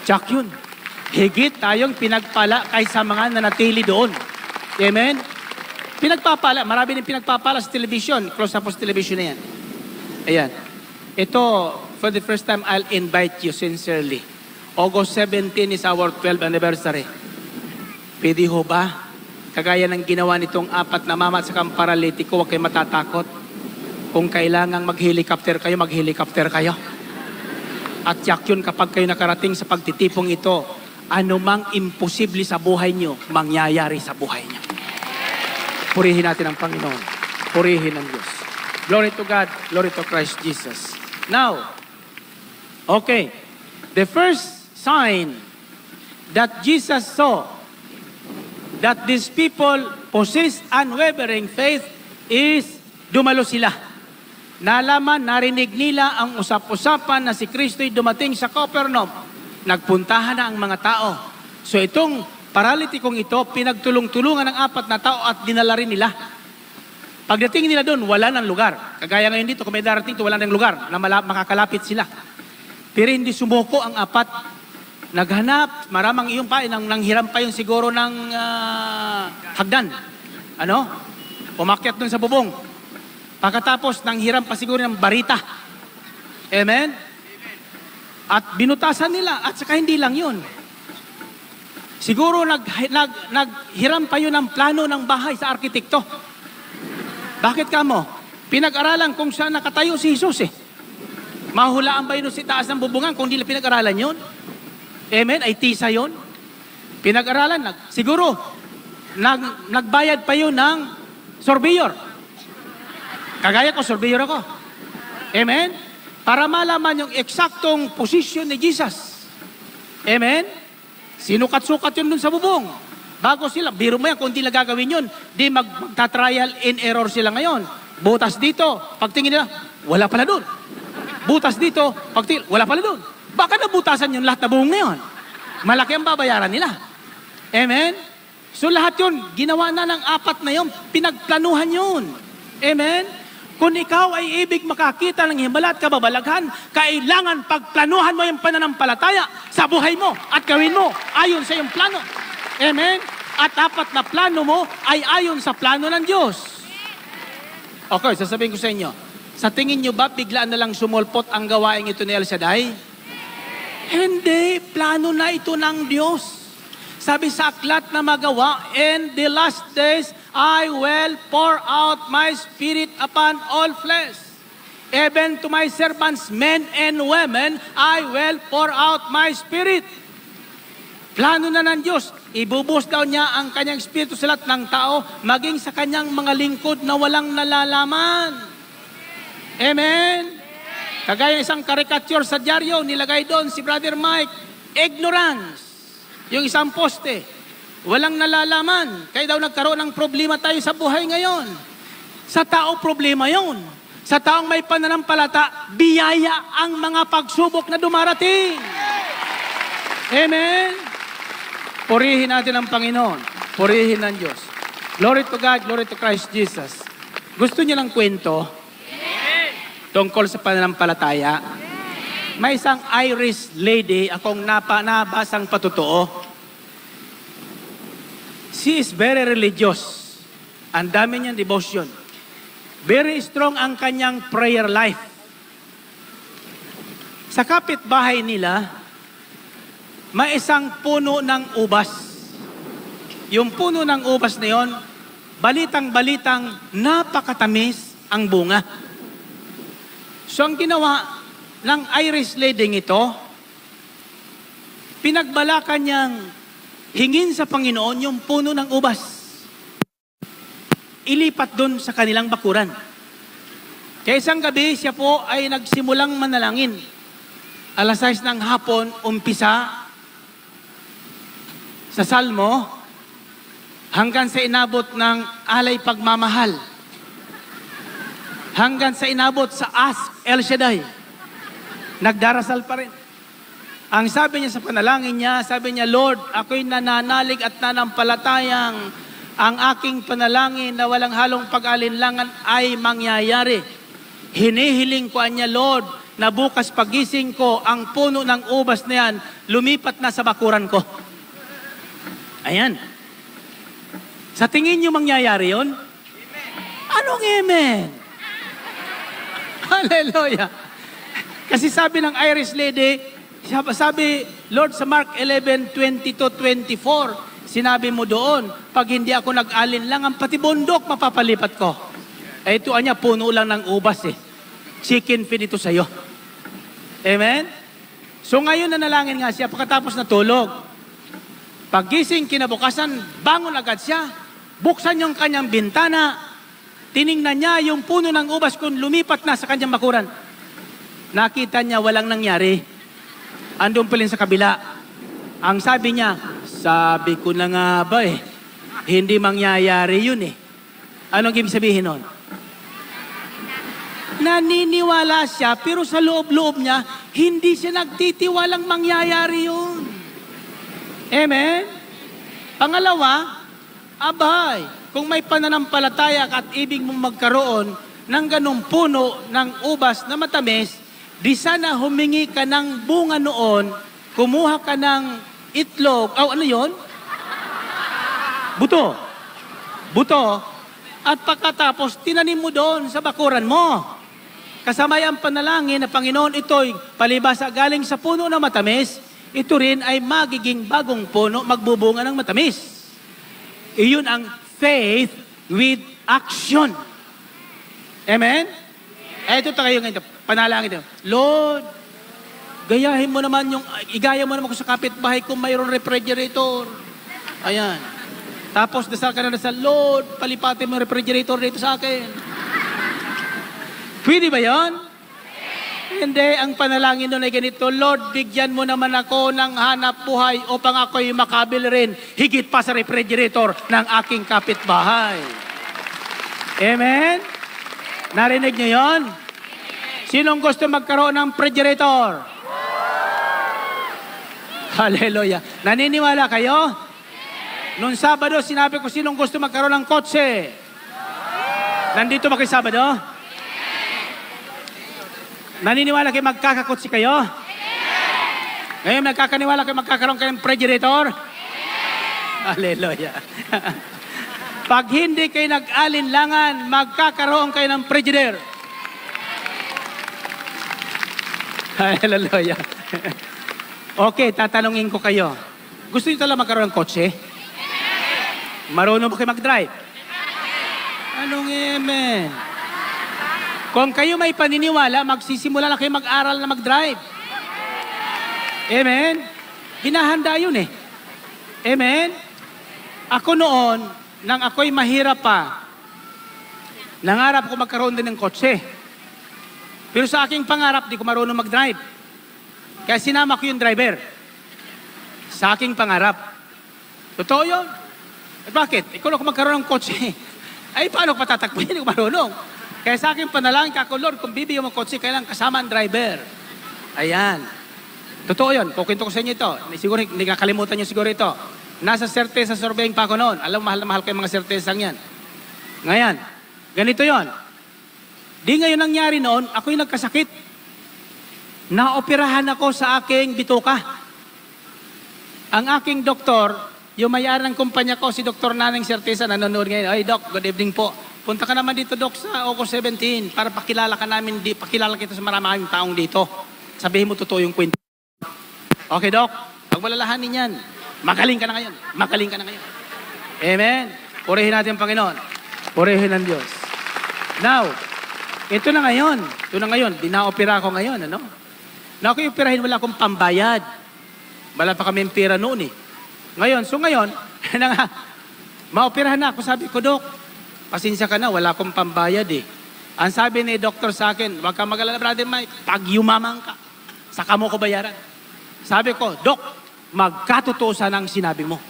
Tsak yun. Higit tayong pinagpala kaysa mga nanatili doon. Amen? Pinagpapala. Marami din pinagpapala sa television. Close up sa television na yan. Ayan. Ito, for the first time, I'll invite you sincerely. August 17 is our 12th anniversary. Pwede ho ba? Kagaya ng ginawa nitong 4 na mama at saka paralitiko, huwag kayo matatakot. Kung kailangang mag-helicopter kayo, mag-helicopter kayo. At yak yun kapag kayo nakarating sa pagtitipong ito, anumang imposible sa buhay nyo, mangyayari sa buhay nyo. Purihin natin ang Panginoon. Purihin ang Diyos. Glory to God. Glory to Christ Jesus. Now, okay. The first sign that Jesus saw that these people possess unwavering faith is dumalo sila. Nalaman, narinig nila ang usap-usapan na si Kristo'y dumating sa Capernaum. Nagpuntahan na ang mga tao. So itong paralitikong ito, pinagtulong-tulungan ng 4 na tao at dinala rin nila. Pagdating nila doon, wala ng lugar. Kagaya ngayon dito, kung may darating ito, wala ng lugar na makakalapit sila. Pero hindi sumuko ang 4. Naghanap, maramang iyong pa, nanghiram pa yung siguro ng hagdan. Ano? Umakyat doon sa bubong. Pagkatapos, nanghiram pa siguro ng barita. Amen? At binutasan nila, at saka hindi lang yun. Siguro naghiram pa yun ng plano ng bahay sa arkitekto. Bakit ka mo? Pinag-aralan kung saan nakatayo si Jesus eh. Mahulaan ba yun sa taas ng bubungan kung hindi pinag-aralan yun? Amen? Ay tisa yun? Pinag-aralan. Siguro, nagbayad pa yun ng surveyor. Kagaya ko, surveyor ako. Amen? Para malaman yung eksaktong posisyon ni Jesus. Amen? Sinukat-sukat yun dun sa bubong. Bago sila, biro mo yan, kung hindi na gagawin yun, di magta-trial and error sila ngayon. Butas dito, pagtingin nila, wala pala dun. Butas dito, pagtingin, wala pala dun. Baka nabutasan yung lahat na buong ngayon. Malaki ang babayaran nila. Amen? So lahat yun, ginawa na ng 4 na yun, pinagplanuhan yun. Amen? Kung ikaw ay ibig makakita ng himala at kababalaghan, kailangan pagplanuhan mo yung pananampalataya sa buhay mo at gawin mo ayon sa iyong plano. Amen? At 4 na plano mo ay ayon sa plano ng Diyos. Okay, sasabihin ko sa inyo, sa tingin nyo ba biglaan na lang sumulpot ang gawain ito ni El Shaddai? Hindi, plano na ito ng Diyos. Sabi sa aklat na magawa, in the last days, I will pour out my spirit upon all flesh. Even to my servants, men and women, I will pour out my spirit. Plano na ng Diyos. Ibubuhos daw niya ang kanyang espiritu sa lahat ng tao, maging sa kanyang mga lingkod na walang nalalaman. Amen? Kagaya isang karikature sa dyaryo, nilagay doon si Brother Mike, ignorance. Yung isang poste, walang nalalaman. Kaya daw nagkaroon ng problema tayo sa buhay ngayon. Sa tao, problema yon. Sa taong may pananampalata, biyaya ang mga pagsubok na dumarating. Amen? Purihin natin ang Panginoon. Purihin ng Diyos. Glory to God, glory to Christ Jesus. Gusto niyo ng kwento? Tungkol sa pananampalataya? May isang Irish lady akong nabasang patotoo. She is very religious. Ang dami niyang devotion. Very strong ang kanyang prayer life. Sa kapitbahay nila, may isang puno ng ubas. Yung puno ng ubas na yon, balitang-balitang napakatamis ang bunga. So ang ginawa ng Irish lady ito, pinagbalakan niyang hingin sa Panginoon yung puno ng ubas. Ilipat doon sa kanilang bakuran. Kaya isang gabi, siya po ay nagsimulang manalangin. 6:00 ng hapon, umpisa sa Salmo, hanggang sa inabot ng alay pagmamahal. Hanggang sa inabot sa Ask El Shaddai. Nagdarasal pa rin. Ang sabi niya sa panalangin niya, sabi niya, Lord, ako'y nananalig at nanampalatayang ang aking panalangin na walang halong pag-alinlangan ay mangyayari. Hinihiling ko niya, Lord, na bukas pagising ko, ang puno ng ubas na yan, lumipat na sa bakuran ko. Ayan. Sa tingin nyo mangyayari yon? Anong amen? Hallelujah. Kasi sabi ng Irish lady, sabi, Lord, sa Mark 11:20-24, sinabi mo doon, pag hindi ako nag-alinlangan, pati bundok mapapalipat ko. Eh, ito anya, puno lang ng ubas eh. Chicken feed ito sa'yo. Amen? So ngayon nanalangin nga siya pagkatapos na tulog. Paggising kinabukasan, bangon agad siya. Buksan yung kanyang bintana. Tiningnan niya yung puno ng ubas kung lumipat na sa kanyang bakuran. Nakita niya walang nangyari. Andun pa rin sa kabila. Ang sabi niya, sabi ko na nga ba eh, hindi mangyayari yun eh. Anong ibig sabihin nun? Naniniwala siya, pero sa loob-loob niya, hindi siya nagtitiwalang mangyayari yun. Amen? Pangalawa, abay, kung may pananampalataya ka at ibig mong magkaroon ng ganong puno ng ubas na matamis, di sana humingi ka ng bunga noon, kumuha ka ng itlog, ano yon? Buto. Buto. At pagkatapos, tinanim mo doon sa bakuran mo. Kasamay ang panalangin na Panginoon, ito'y palibasa galing sa puno na matamis, ito rin ay magiging bagong puno, magbubunga ng matamis. Iyon ang faith with action. Amen? Ito tayo ngayon, panalangin ito. Lord, gayahin mo naman igaya mo naman ko sa kapitbahay kung mayroong refrigerator. Ayan. Tapos dasal ka na dasal, Lord, palipatin mo yung refrigerator dito sa akin. Pwede ba yun? Hindi, ang panalangin nun ay ganito, Lord, bigyan mo naman ako ng hanap buhay upang ako'y makabil rin higit pa sa refrigerator ng aking kapitbahay. Amen? Narinig niyo yun? Sinong gusto magkaroon ng refrigerator? Hallelujah. Naniniwala kayo? Noong Sabado, sinabi ko, sinong gusto magkaroon ng kotse? Nandito ba kayo Sabado? Naniniwala kayo magkakakotse kayo? Ngayon, nagkakaniwala kayo magkakaroon kayo ng refrigerator? Hallelujah. Pag hindi kayo nag-alinlangan, magkakaroon kayo ng refrigerator. Hallelujah. Okay, tatanungin ko kayo. Gusto niyo talaga magkaroon ng kotse? Marunong ba kayo mag-drive? Anong amen? Kung kayo may paniniwala, magsisimula na kayo mag-aral na mag-drive. Amen? Hinahanda yun eh. Amen? Ako noon, nang ako'y mahirap pa, nangarap ko magkaroon din ng kotse. Pero sa aking pangarap, di ko marunong mag-drive. Kaya sinama ko yung driver. Sa aking pangarap. Totoo yun. Eh bakit? Ikaw na ako magkaroon ng kotse. Ay, paano ko patatakbo? Hindi ko marunong. Kaya sa aking panalangin kako, Lord, kung bibigyan mo kotse, kailangan kasama ang driver. Ayan. Totoo yun. Kukwento ko sa inyo ito. Siguro, hindi kakalimutan nyo siguro ito. Nasa certeza surveying pa ako noon. Alam, mahal na mahal ko yung mga certezang yan. Ngayon, ganito yon. Di ngayon nangyari noon, ako'y nagkasakit. Naoperahan ako sa aking bituka. Ang aking doktor, yung may-ari ng kumpanya ko, si Dr. Naneng Certeza, nanonood ngayon. Ay, Doc, good evening po. Punta ka naman dito, Doc, sa Oco 17 para pakilala ka namin, pakilala kita sa maraming taong dito. Sabihin mo totoo yung kwento. Okay, Doc, pagmalalahanin yan. Magaling ka na ngayon. Magaling ka na ngayon. Amen. Purihin natin ang Panginoon. Purihin ang Diyos. Now, ito na ngayon. Ito na ngayon. Dinaopera ko ngayon, ano? Na ako operahin, wala akong pambayad. Wala pa kami pera noon eh. Ngayon, maoperahan na ako. Sabi ko, Doc, pasensya ka na, wala akong pambayad eh. Ang sabi ni doktor sa akin, huwag kang mag-alala, Brother Mike, pag yumamang ka, saka mo ko bayaran. Sabi ko, Doc, magkatutusan ang sinabi mo.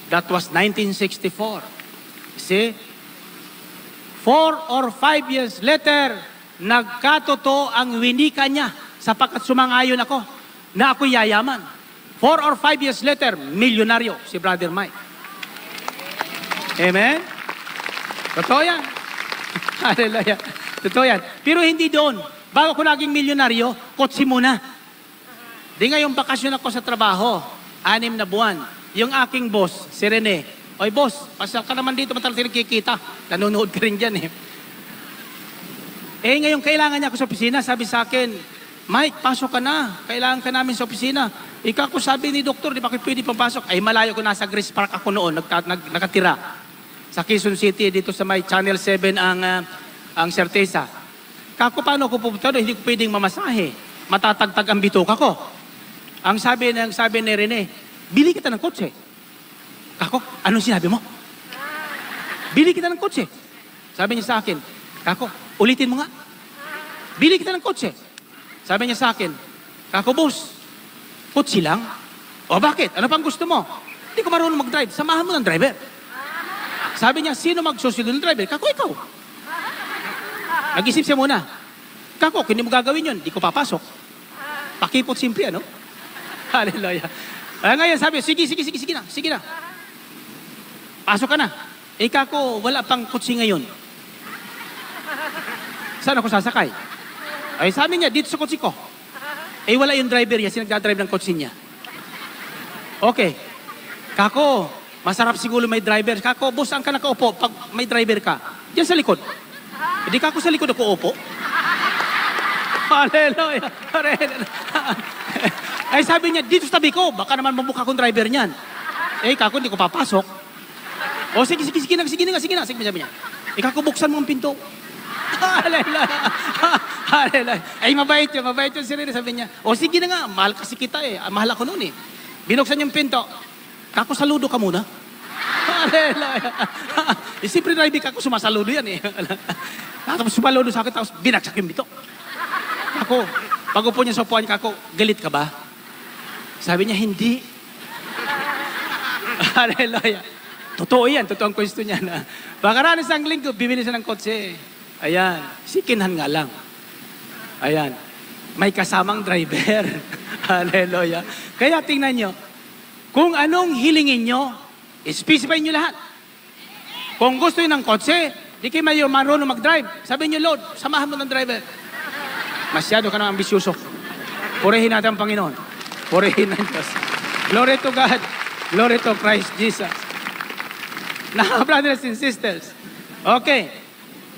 That was 1964. See? 4 or 5 years later, nagkatotoo ang winika niya sapagkat sumangayon ako na ako'y yayaman. 4 or 5 years later, milyonaryo si Brother Mike. Amen? Totoo yan. Hallelujah. Totoo yan. Pero hindi doon. bago ko naging milyonaryo, kotse muna. Di ngayong bakasyon ako sa trabaho, 6 na buwan. Yung aking boss, si Rene, oy boss, pasal ka naman dito, matalang kikita. Nanonood ka rin dyan eh. Ngayon kailangan niya ako sa opisina, sabi sa akin, Mike, pasok ka na. Kailangan ka namin sa opisina. Ikaw ko sabi ni doktor, di ba kayo pwede papasok? Ay malayo ko, nasa Grace Park ako noon, nakatira. Sa Quezon City, dito sa may Channel 7 ang Certeza. Kako, paano ko pupunta doon? Hindi ko pwedeng mamasahe. Matatagtag ang bituka ko. Ang sabi ni Rene, bili kita ng kotse. Kako, anong sinabi mo? Bili kita ng kotse. Sabi niya sa akin, Kako, ulitin mo nga. Bili kita ng kotse. Sabi niya sa akin, Kako, boss, kotse lang? O bakit? Ano pang gusto mo? Hindi ko marunong mag-drive. Samahan mo ng driver. Sabi niya, sino magsusunod ng driver? Kako, ikaw. Nag-isip siya muna. Kako, kung hindi mo gagawin yun, di ko papasok. Pakipot simple, ano? Hallelujah. Ngayon sabi, sige na. Pasok ka na. Kako, wala pang kotse ngayon. Saan ako sasakay? Ay, sabi niya, dito sa kotse ko. Wala yung driver niya, sinagdadrive ng kotse niya. Okay. Kako, masarap siguro may driver. Kako, boss, saan ka nakaupo pag may driver ka? Diyan sa likod. Hindi kako sa likod ako upo. Hallelujah. Ay, sabi niya, dito sa tabi ko, baka naman mamukha akong driver niyan. Kako, hindi ko papasok. O, sige na, sabi niya. Kako, buksan mo ang pinto. Hallelujah. Hallelujah. Ay, mabait yun si Rene, sabi niya. O, sige na nga, mahal kasi kita mahal ako noon Binuksan yung pinto. Kako, saludo ka muna. Hallelujah. Siyempre, driver kako, sumasaludo yan Tapos sumaludo sa akin, tapos binaksak yung bito. Kako, pag upo niya sa upuan, kako, galit ka ba? Sabi niya, hindi. Hallelujah. Totoo yan, totoo ang question niya na. Pagkaraan isang linggo, bibili siya ng kotse. Ayan, sikinhan nga lang. Ayan, may kasamang driver. Hallelujah. Kaya tingnan nyo, kung anong hilingin nyo, specify nyo lahat. Kung gusto nyo ng kotse, di kayo marunong mag-drive. Sabi nyo, Lord, samahan mo ng driver. Masyado ka na ambisyoso. Purihin natin ang Panginoon. Purihin ng Diyos. Glory to God. Glory to Christ Jesus. Now, brothers and sisters, okay.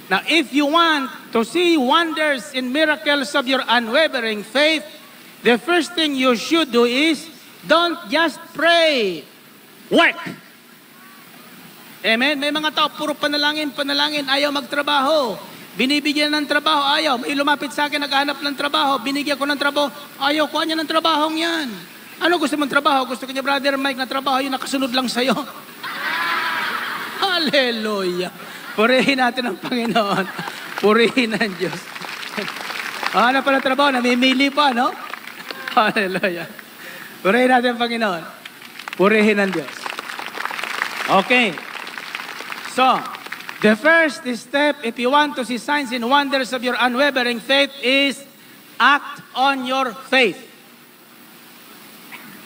Now, if you want to see wonders and miracles of your unwavering faith, the first thing you should do is, don't just pray. Work. Amen? May mga tao, puro panalangin, ayaw magtrabaho. Binibigyan ng trabaho, ayaw. May lumapit sa akin, naghahanap ng trabaho. Binigyan ko ng trabaho, ayaw ko niya ng trabahong yan. Ano gusto mong trabaho? Gusto ko niya, Brother Mike, na trabaho yung nakasunod lang sa'yo. Hallelujah. Purihin natin ang Panginoon. Purihin ang Diyos. Ano pala trabaho? Namimili pa, no? Hallelujah. Purihin natin ang Panginoon. Purihin ang Diyos. Okay. So, the first step, if you want to see signs and wonders of your unwavering faith, is act on your faith.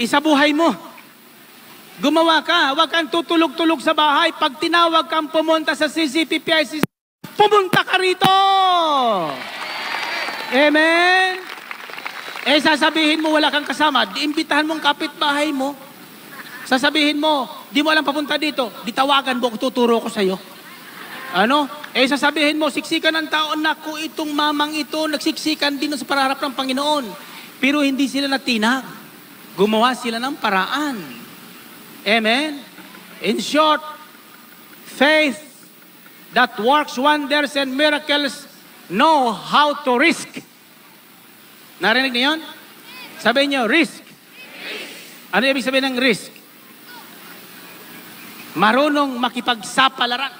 Isabuhay mo. Gumawa ka. Huwag kang tutulog-tulog sa bahay. Pag tinawag kang pumunta sa CCPPIC, pumunta ka rito. Amen? Sasabihin mo wala kang kasama. Iimbitahan mo ang kapitbahay mo. Sasabihin mo, di mo alam papunta dito. Di tawagan mo, tuturo ko sa'yo. Ano? Sasabihin mo, siksikan ng tao, naku, itong mamang ito, nagsiksikan din sa paraharap ng Panginoon. Pero hindi sila natinag. Gumawa sila ng paraan. Amen? In short, faith that works wonders and miracles know how to risk. Narinig niyo yun? Sabihin niyo, risk. Ano ibig sabihin ng risk? Marunong makipagsapalaran.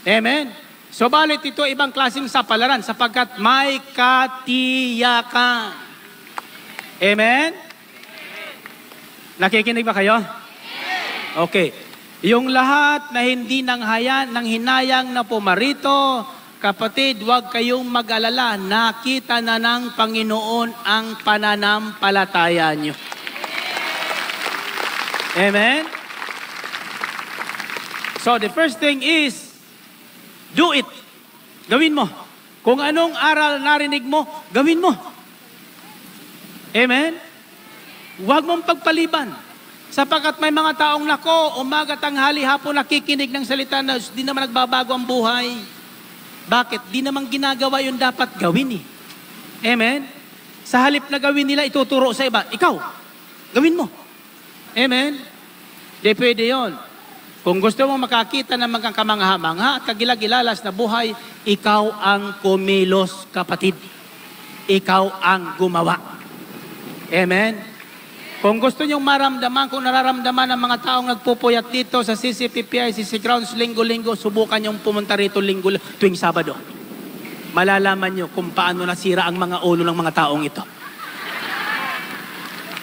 Amen? So, balit ito ibang klaseng sapalaran sapagkat may katiyakan. Amen? Nakikinig ba kayo? Okay. Yung lahat na hindi nang hinayang na pumarito, kapatid, huwag kayong mag-alala. Nakita na ng Panginoon ang pananampalataya nyo. Amen? So, the first thing is, do it. Gawin mo. Kung anong aral narinig mo, gawin mo. Amen? Huwag mong pagpaliban. Sapagkat may mga taong nako, umaga, tanghali, hapon nakikinig ng salita na di naman nagbabago ang buhay. Bakit? Di naman ginagawa yung dapat gawin eh. Amen? Sa halip na gawin nila, ituturo sa iba. Ikaw, gawin mo. Amen? Di pwede yun. Kung gusto mo makakita ng mga kamangha-mangha at kagilagilalas na buhay, ikaw ang kumilos, kapatid. Ikaw ang gumawa. Amen? Kung gusto nyong maramdaman, kung nararamdaman ng mga taong nagpupuyat dito sa CCPPI, CC Grounds, linggo-linggo, subukan nyong pumunta rito linggo tuwing Sabado. Malalaman nyo kung paano nasira ang mga ulo ng mga taong ito.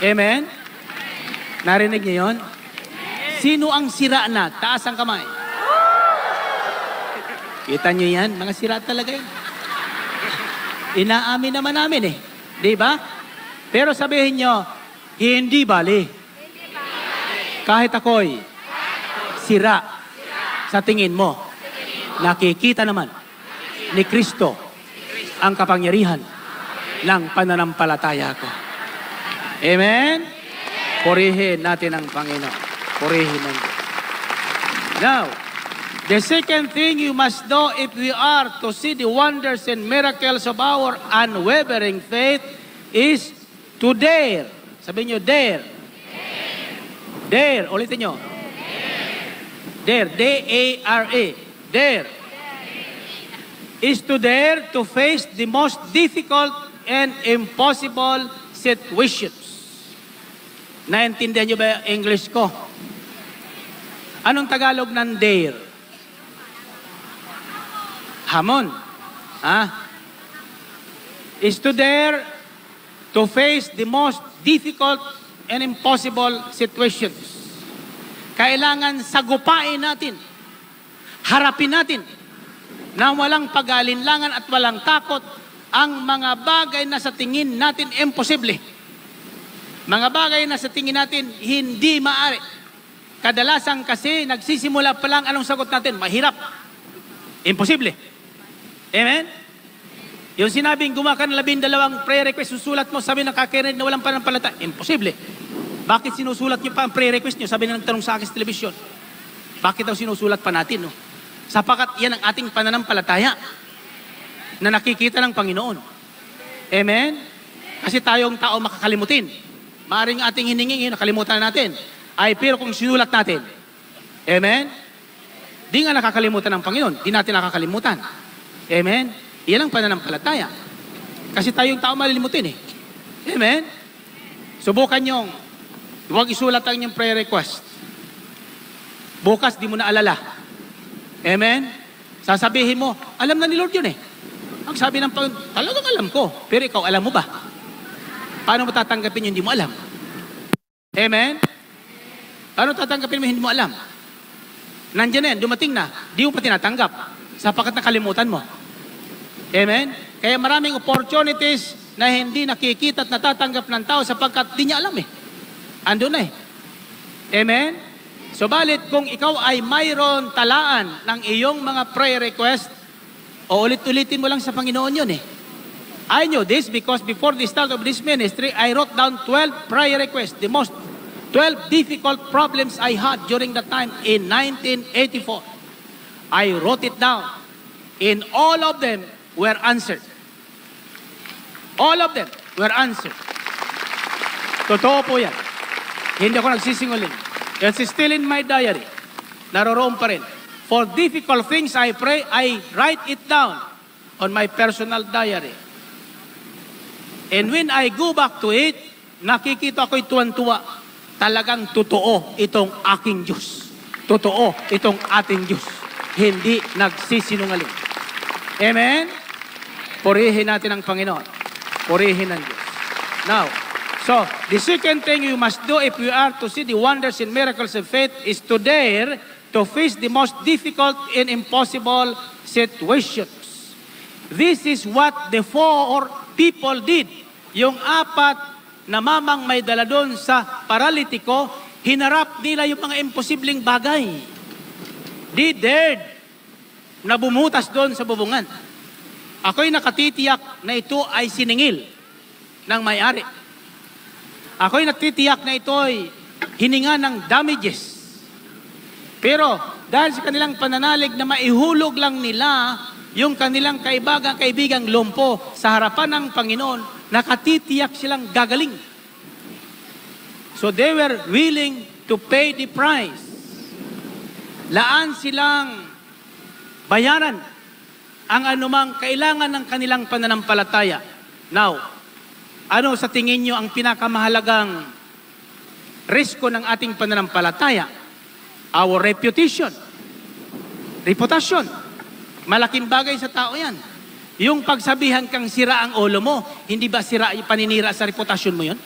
Amen? Narinig niyo yun? Sino ang sira na? Taas ang kamay. Kita nyo yan? Mga sira talaga yan. Inaamin naman namin eh. Di ba? Pero sabihin nyo, hindi bali. Kahit ako'y sira sa tingin mo, nakikita naman ni Kristo ang kapangyarihan ng pananampalataya ko. Amen? Purihin natin ang Panginoon. Purihin natin. Now, the second thing you must do if we are to see the wonders and miracles of our unwavering faith is to dare. Sabihin nyo, dare. Dare. Ulitin nyo. Dare. D-A-R-E. Dare. Is to dare to face the most difficult and impossible situations. Naintindihan nyo ba yung English ko? Anong Tagalog ng dare? Hamon. Is to dare to face the most difficult and impossible situations. Kailangan sagupain natin, harapin natin, na walang pag-alinlangan at walang takot ang mga bagay na sa tingin natin imposible. Mga bagay na sa tingin natin hindi maaari. Kadalasan kasi nagsisimula pa lang anong sagot natin? Mahirap. Imposible. Amen? Yung sinabing gumawa ka ng 12 prayer request, susulat mo, sabi ng kakarinig na walang pananampalataya. Imposible. Bakit sinusulat nyo pa ang prayer request nyo? Sabi na nagtanong sa akin sa telebisyon. Bakit daw sinusulat pa natin? No? Sapagat yan ang ating pananampalataya na nakikita ng Panginoon. Amen? Kasi tayong tao makakalimutin. Maaring ating hiningin, nakalimutan na natin. Ay, pero kung sinulat natin, amen? Di nga nakakalimutan ng Panginoon. Di natin nakakalimutan. Amen? Yan ang pananampalataya. Kasi tayong tao malilimutin eh. Amen? Subukan nyong, huwag isulat ang inyong prayer request. Bukas, di mo na alala. Amen? Sasabihin mo, alam na ni Lord yun eh. Ang sabi ng Panginoon, talagang alam ko. Pero ikaw, alam mo ba? Paano mo tatanggapin yung hindi mo alam? Amen? Paano tatanggapin mo yung hindi mo alam? Nandiyan na yan, dumating na. Di mo pa tinatanggap. Sapagkat nakalimutan mo. Amen? Kaya maraming opportunities na hindi nakikita at natatanggap ng tao sapagkat di niya alam eh. Ando na eh. Amen? Subalit kung ikaw ay mayroon talaan ng iyong mga prayer request, o ulit-ulitin mo lang sa Panginoon yun eh. I knew this because before the start of this ministry, I wrote down 12 prayer requests, the most 12 difficult problems I had during that time in 1984. I wrote it down. In all of them, were answered. All of them were answered. Totoo po yan. Hindi ako nagsisinguling. It's still in my diary. Naroroon pa rin. For difficult things I pray, I write it down on my personal diary. And when I go back to it, nakikita ko'y tuwan-tuwa. Talagang totoo itong aking Diyos. Totoo itong ating Diyos. Hindi nagsisinungaling. Amen? Purihin natin ang Panginoon. Purihin ang Diyos. Now, so, the second thing you must do if you are to see the wonders and miracles of faith is to dare to face the most difficult and impossible situations. This is what the 4 people did. Yung 4 na mamang may dala doon sa paralitiko, hinarap nila yung mga imposibleng bagay. They dared na bumutas doon sa bubungan. Ako'y nakatitiyak na ito ay siningil ng may-ari. Ako'y natitiyak na ito ay hininga ng damages. Pero dahil sa kanilang pananalig na maihulog lang nila yung kanilang kaibigang lumpo sa harapan ng Panginoon, nakatitiyak silang gagaling. So they were willing to pay the price. Laan silang bayaran ang anumang kailangan ng kanilang pananampalataya. Now, ano sa tingin nyo ang pinakamahalagang risko ng ating pananampalataya? Our reputation. Reputasyon. Malaking bagay sa tao yan. Yung pagsabihan kang sira ang ulo mo, hindi ba sira yung paninira sa reputasyon mo yun?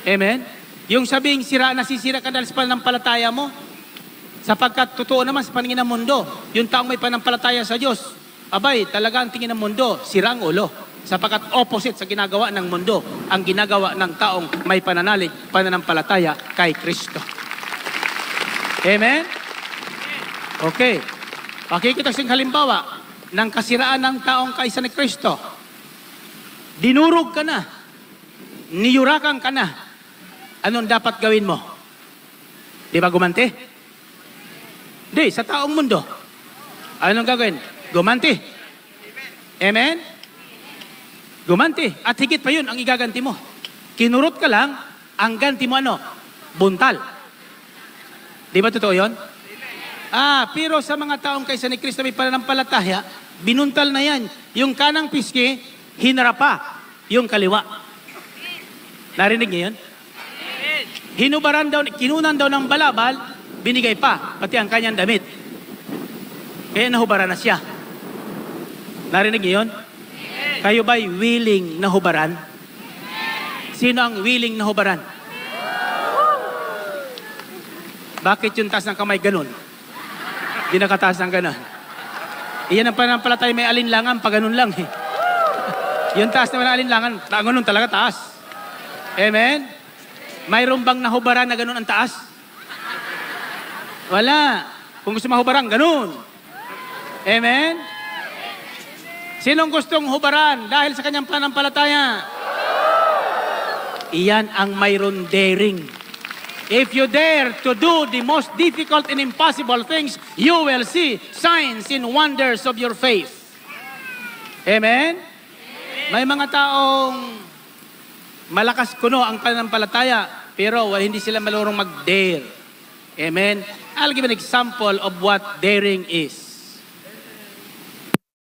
Amen? Yung sabing sira, nasisira ka dahil sa pananampalataya mo, sapagkat totoo naman sa paningin ng mundo, yung taong may pananampalataya sa Diyos, abay, talaga ang tingin ng mundo, sira ang ulo. Sapagkat opposite sa ginagawa ng mundo, ang ginagawa ng taong may pananalig, pananampalataya kay Kristo. Amen? Okay. Pakikita siyang halimbawa ng kasiraan ng taong kaisa ni Kristo. Dinurog ka na. Niyurakan ka na. Anong dapat gawin mo? Di ba gumanti? Di, sa taong mundo. Anong gagawin? Gumanti. Amen? Gumanti. At higit pa yun ang igaganti mo. Kinurot ka lang, ang ganti mo ano? Buntal. Di ba totoo yun? Pero sa mga taong kaysa ni Kristo may pananampalataya, binuntal na yan. Yung kanang piski, hinarapa. Yung kaliwa. Narinig niyo yun? Hinubaran daw, kinunan daw ng balabal, binigay pa, pati ang kanyang damit. Kaya nahubaran na siya. Narinig niyo yun? Kayo ba'y willing na hubaran? Sino ang willing na hubaran? Bakit yung taas ng kamay ganun? Di nakataas ng ganun. Iyan ang pananampalataya may alinlangan, pag ganun lang eh. Yung taas naman ng alinlangan, ganun talaga taas. Amen? Mayroon bang nahubaran na ganun ang taas? Wala. Kung gusto mahubaran, ganun. Amen? Sinong gustong hubaran dahil sa kanyang pananampalataya? Iyan ang mayroon daring. If you dare to do the most difficult and impossible things, you will see signs and wonders of your faith. Amen? May mga taong malakas kuno ang pananampalataya, pero hindi sila malurong mag-dare. Amen? I'll give an example of what daring is.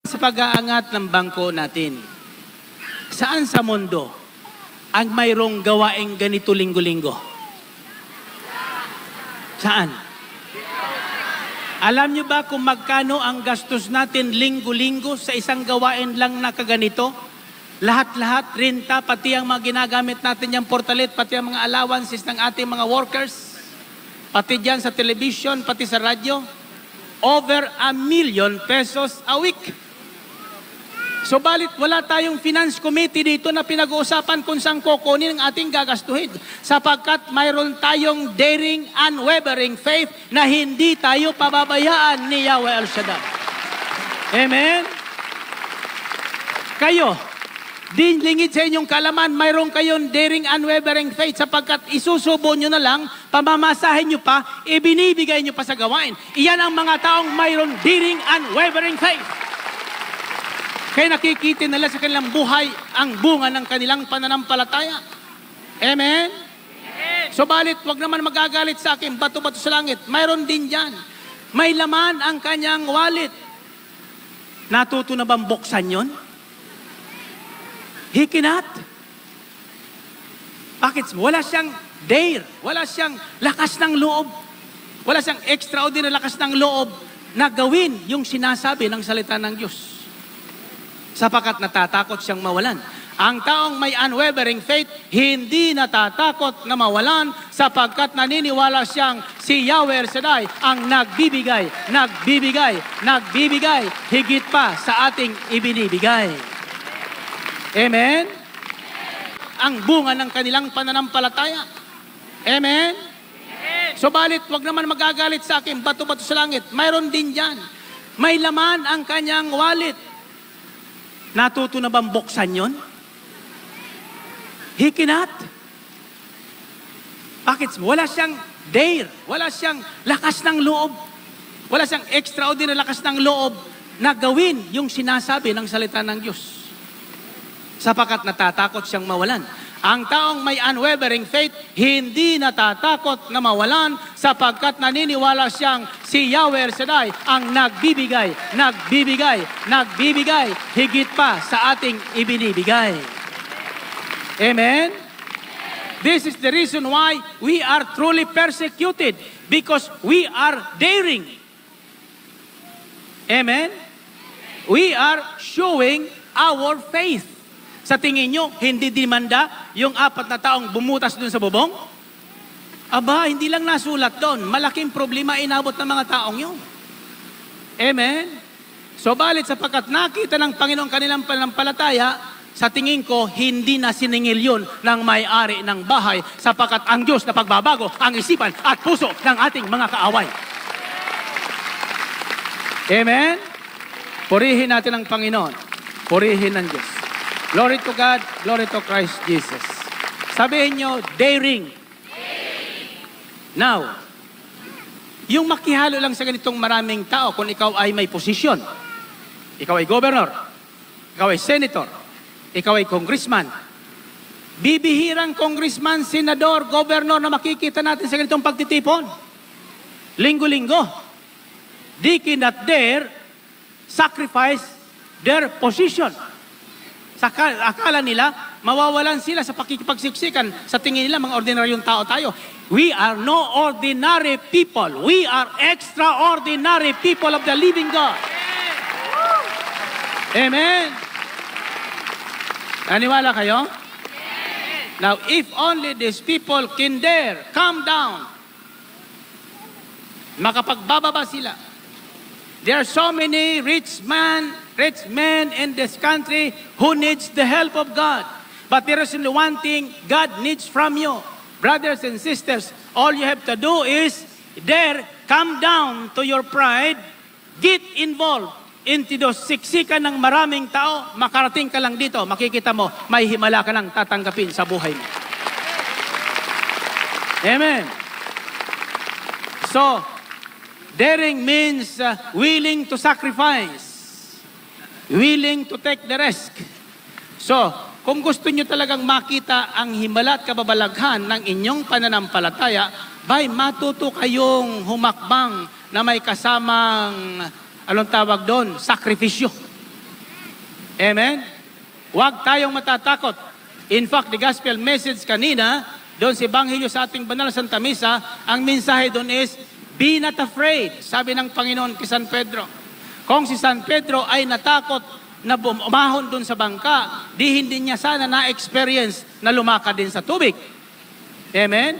Sa pag-aangat ng bangko natin, saan sa mundo ang mayroong gawaing ganito linggo-linggo? Saan? Alam nyo ba kung magkano ang gastos natin linggo-linggo sa isang gawain lang na kaganito? Lahat-lahat, renta, pati ang mga ginagamit natin yung portalit, pati ang mga allowances ng ating mga workers, pati dyan sa television, pati sa radyo, over 1 million pesos a week. So balit wala tayong finance committee dito na pinag-uusapan kung saan kukunin ang ating gagastuhin. Sapagkat mayroon tayong daring, unwavering faith na hindi tayo pababayaan ni Yahweh El Shaddai. Amen? Kayo, dinlingid sa inyong kalaman, mayroon kayong daring, unwavering faith sapagkat isusubo nyo na lang, pamamasahin nyo pa, ibinibigay nyo pa sa gawain. Iyan ang mga taong mayroon daring, unwavering faith. Kaya nakikita nila sa kanilang buhay ang bunga ng kanilang pananampalataya. Amen? So balit, wag naman magagalit sa akin, bato-bato sa langit. Mayroon din dyan. May laman ang kanyang wallet. Natuto na bang buksan yun? He cannot. Bakit? Wala siyang dare. Wala siyang lakas ng loob. Wala siyang extraordinary lakas ng loob na gawin yung sinasabi ng salita ng Diyos. Sapagkat natatakot siyang mawalan. Ang taong may unwavering faith, hindi natatakot na mawalan sapagkat naniniwala siyang si Yahweh El Shaddai ang nagbibigay, higit pa sa ating ibinibigay. Amen? Ang bunga ng kanilang pananampalataya. Amen? So balit, wag naman magagalit sa akin, bato-bato sa langit. Mayroon din dyan. May laman ang kanyang wallet. Natuto na bang buksan yun? He cannot. Bakit? Wala siyang dare. Wala siyang lakas ng loob. Wala siyang extraordinary lakas ng loob na gawin yung sinasabi ng salita ng Diyos. Sapagkat natatakot siyang mawalan. Ang taong may unwavering faith, hindi natatakot na mawalan sapagkat naniniwala siyang si Yahweh Shaddai ang nagbibigay, higit pa sa ating ibinibigay. Amen? This is the reason why we are truly persecuted, because we are daring. Amen? We are showing our faith. Sa tingin nyo, hindi demanda yung 4 na taong bumutas dun sa bubong? Aba, hindi lang nasulat doon. Malaking problema inabot ng mga taong yun. Amen? So, balit sapagkat nakita ng Panginoon kanilang pananampalataya, sa tingin ko, hindi na siningil yun ng may-ari ng bahay sapagkat ang Diyos na pagbabago ang isipan at puso ng ating mga kaaway. Amen? Purihin natin ang Panginoon. Purihin ng Diyos. Glory to God, glory to Christ Jesus. Sabihin nyo, daring. Now, yung makihalo lang sa ganitong maraming tao, kung ikaw ay may posisyon, ikaw ay governor, ikaw ay senator, ikaw ay congressman, bibihirang congressman, senador, governor na makikita natin sa ganitong pagtitipon. Linggo-linggo. They cannot dare sacrifice their position. Akala nila, mawawalan sila sa pakikipagsiksikan. Sa tingin nila, mga ordinaryong tao tayo. We are no ordinary people. We are extraordinary people of the living God. Amen. Naniwala kayo? Now, if only these people can dare come down, makapagbababa sila. There are so many rich men in this country who needs the help of God. But there is only one thing God needs from you. Brothers and sisters, all you have to do is dare come down to your pride, get involved into those siksikan ng maraming tao, makarating ka lang dito, makikita mo, may himala ka nang tatanggapin sa buhay mo. Amen. So, daring means willing to sacrifice. Willing to take the risk. So, kung gusto nyo talagang makita ang himala at kababalaghan ng inyong pananampalataya, matuto kayong humakbang na may kasamang, anong tawag doon? Sakripisyo. Amen? Huwag tayong matatakot. In fact, the gospel message kanina, doon sa Ebanghelyo sa ating banal na Santa Misa, ang mensahe doon is, be not afraid, sabi ng Panginoon kay San Pedro. Kung si San Pedro ay natakot na umahon dun sa bangka, di hindi niya sana na-experience na lumakad din sa tubig. Amen?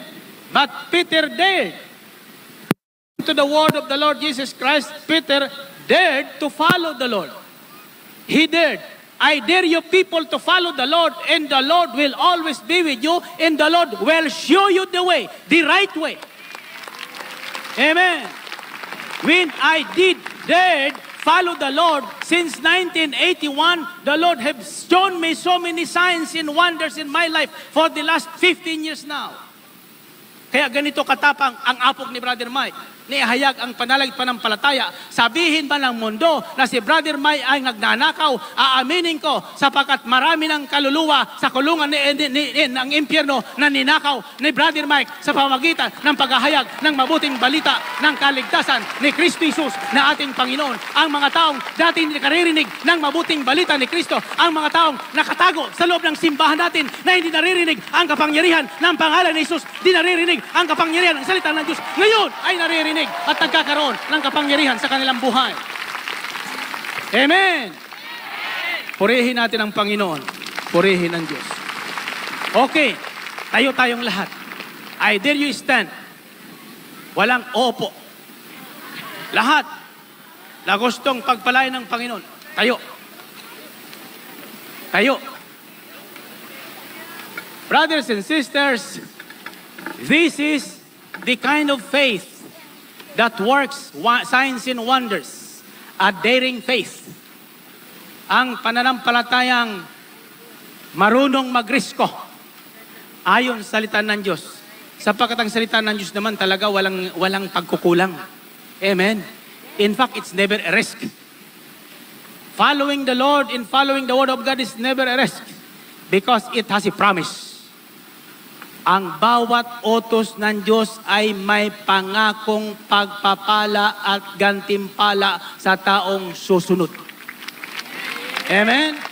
But Peter dared. To the word of the Lord Jesus Christ, Peter dared to follow the Lord. He dared. I dare you people to follow the Lord, and the Lord will always be with you, and the Lord will show you the way, the right way. Amen. When I did dared follow the Lord since 1981, the Lord has shown me so many signs and wonders in my life for the last 15 years now. Kaya ganito katapang ang apog ni Brother Mike. Nihayag ang panalig panampalataya. Sabihin ba ng mundo na si Brother Mike ay nagnanakaw? Aaminin ko sapagkat marami ng kaluluwa sa kulungan ng impyerno na ninakaw ni Brother Mike sa pamagitan ng paghahayag ng mabuting balita ng kaligtasan ni Kristo Jesus na ating Panginoon. Ang mga taong dati hindi nakaririnig ng mabuting balita ni Kristo, ang mga taong nakatago sa loob ng simbahan natin na hindi naririnig ang kapangyarihan ng pangalan ni Jesus, di naririnig ang kapangyarihan ng salita ng Diyos, ngayon ay naririnig at nagkakaroon ng kapangyarihan sa kanilang buhay. Amen! Purihin natin ang Panginoon. Purihin ang Diyos. Okay, tayo tayong lahat. I dare you stand. Walang opo. Lahat na gustong pagpalain ng Panginoon. Tayo. Tayo. Brothers and sisters, this is the kind of faith that works signs and wonders. A daring faith. ang pananampalatayang marunong magrisko ayon sa salita ng Diyos. Sapagkat ang salita ng Diyos naman talaga walang pagkukulang. Amen. In fact, it's never a risk. Following the Lord and following the Word of God is never a risk because it has a promise. Ang bawat utos ng Diyos ay may pangakong pagpapala at gantimpala sa taong susunod. Amen?